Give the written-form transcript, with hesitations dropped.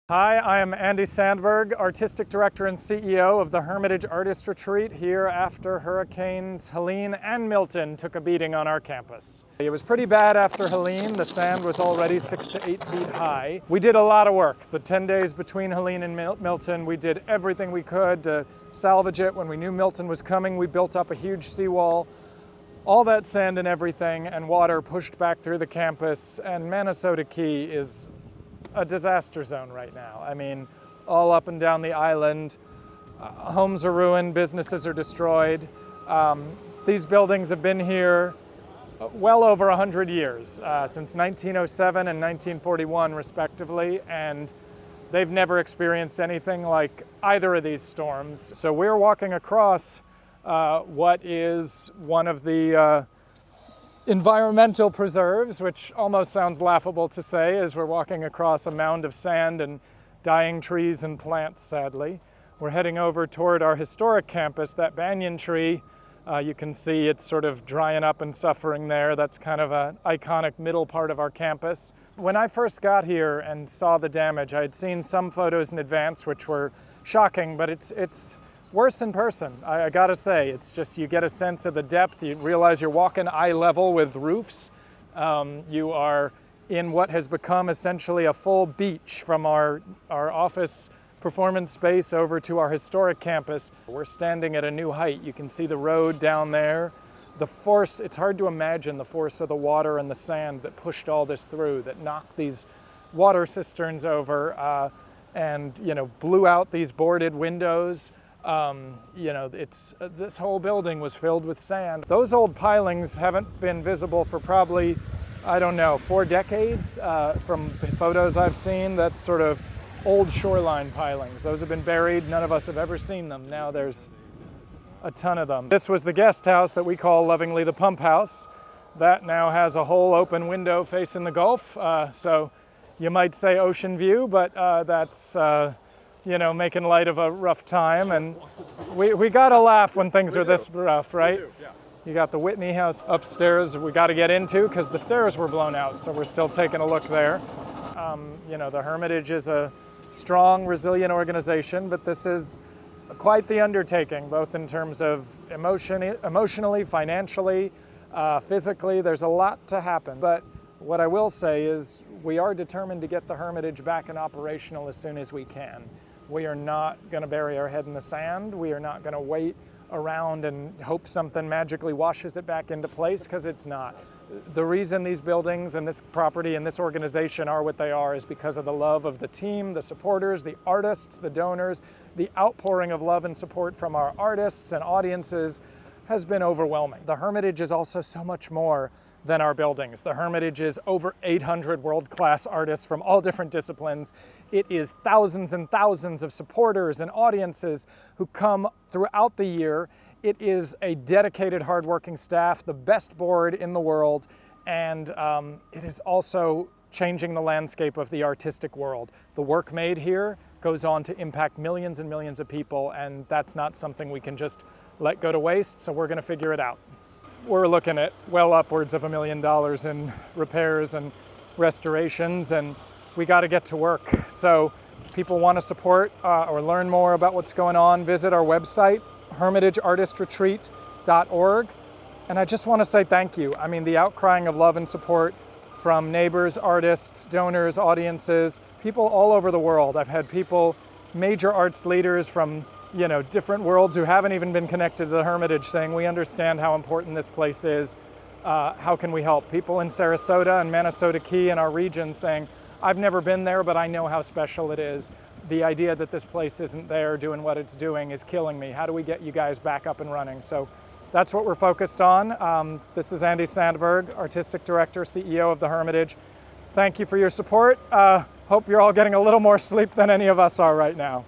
Hi, I am Andy Sandberg, Artistic Director and CEO of the Hermitage Artist Retreat here after Hurricanes Helene and Milton took a beating on our campus. It was pretty bad after Helene. The sand was already 6 to 8 feet high. We did a lot of work. The 10 days between Helene and Milton, we did everything we could to salvage it. When we knew Milton was coming, we built up a huge seawall. All that sand and everything and water pushed back through the campus, and Manasota Key is a disaster zone right now. I mean, all up and down the island, homes are ruined, businesses are destroyed. These buildings have been here well over 100 years, since 1907 and 1941 respectively, and they've never experienced anything like either of these storms. So we're walking across what is one of the environmental preserves, which almost sounds laughable to say as we're walking across a mound of sand and dying trees and plants, sadly. We're heading over toward our historic campus. That banyan tree, you can see it's sort of drying up and suffering there. That's kind of an iconic middle part of our campus. When I first got here and saw the damage, I had seen some photos in advance which were shocking, but it's worse in person, I gotta say. It's just, you get a sense of the depth. You realize you're walking eye level with roofs. You are in what has become essentially a full beach from our office performance space over to our historic campus. We're standing at a new height. You can see the road down there. The force, it's hard to imagine the force of the water and the sand that pushed all this through, that knocked these water cisterns over and blew out these boarded windows. This whole building was filled with sand. Those old pilings haven't been visible for probably, I don't know, 4 decades from photos I've seen. That's sort of old shoreline pilings. Those have been buried. None of us have ever seen them. Now there's a ton of them. This was the guest house that we call lovingly the pump house. That now has a whole open window facing the Gulf. So you might say ocean view, but that's making light of a rough time, and we gotta laugh when things are this rough, right? Yeah. You got the Whitney house upstairs we gotta get into because the stairs were blown out, so we're still taking a look there. The Hermitage is a strong, resilient organization, but this is quite the undertaking, both in terms of emotionally, financially, physically. There's a lot to happen, but what I will say is we are determined to get the Hermitage back and operational as soon as we can. We are not going to bury our head in the sand. We are not going to wait around and hope something magically washes it back into place, because it's not. The reason these buildings and this property and this organization are what they are is because of the love of the team, the supporters, the artists, the donors. The outpouring of love and support from our artists and audiences has been overwhelming. The Hermitage is also so much more than our buildings. The Hermitage is over 800 world-class artists from all different disciplines. It is thousands and thousands of supporters and audiences who come throughout the year. It is a dedicated, hardworking staff, the best board in the world, and it is also changing the landscape of the artistic world. The work made here goes on to impact millions and millions of people, and that's not something we can just let go to waste, so we're gonna figure it out. We're looking at well upwards of $1 million in repairs and restorations, and we got to get to work. So if people want to support or learn more about what's going on, visit our website, hermitageartistretreat.org. And I just want to say thank you. I mean, the outcrying of love and support from neighbors, artists, donors, audiences, people all over the world. I've had people, major arts leaders from different worlds who haven't even been connected to the Hermitage saying, we understand how important this place is. How can we help? People in Sarasota and Manasota Key in our region saying, I've never been there, but I know how special it is. The idea that this place isn't there doing what it's doing is killing me. How do we get you guys back up and running? So that's what we're focused on. This is Andy Sandberg, Artistic Director, CEO of the Hermitage. Thank you for your support. Hope you're all getting a little more sleep than any of us are right now.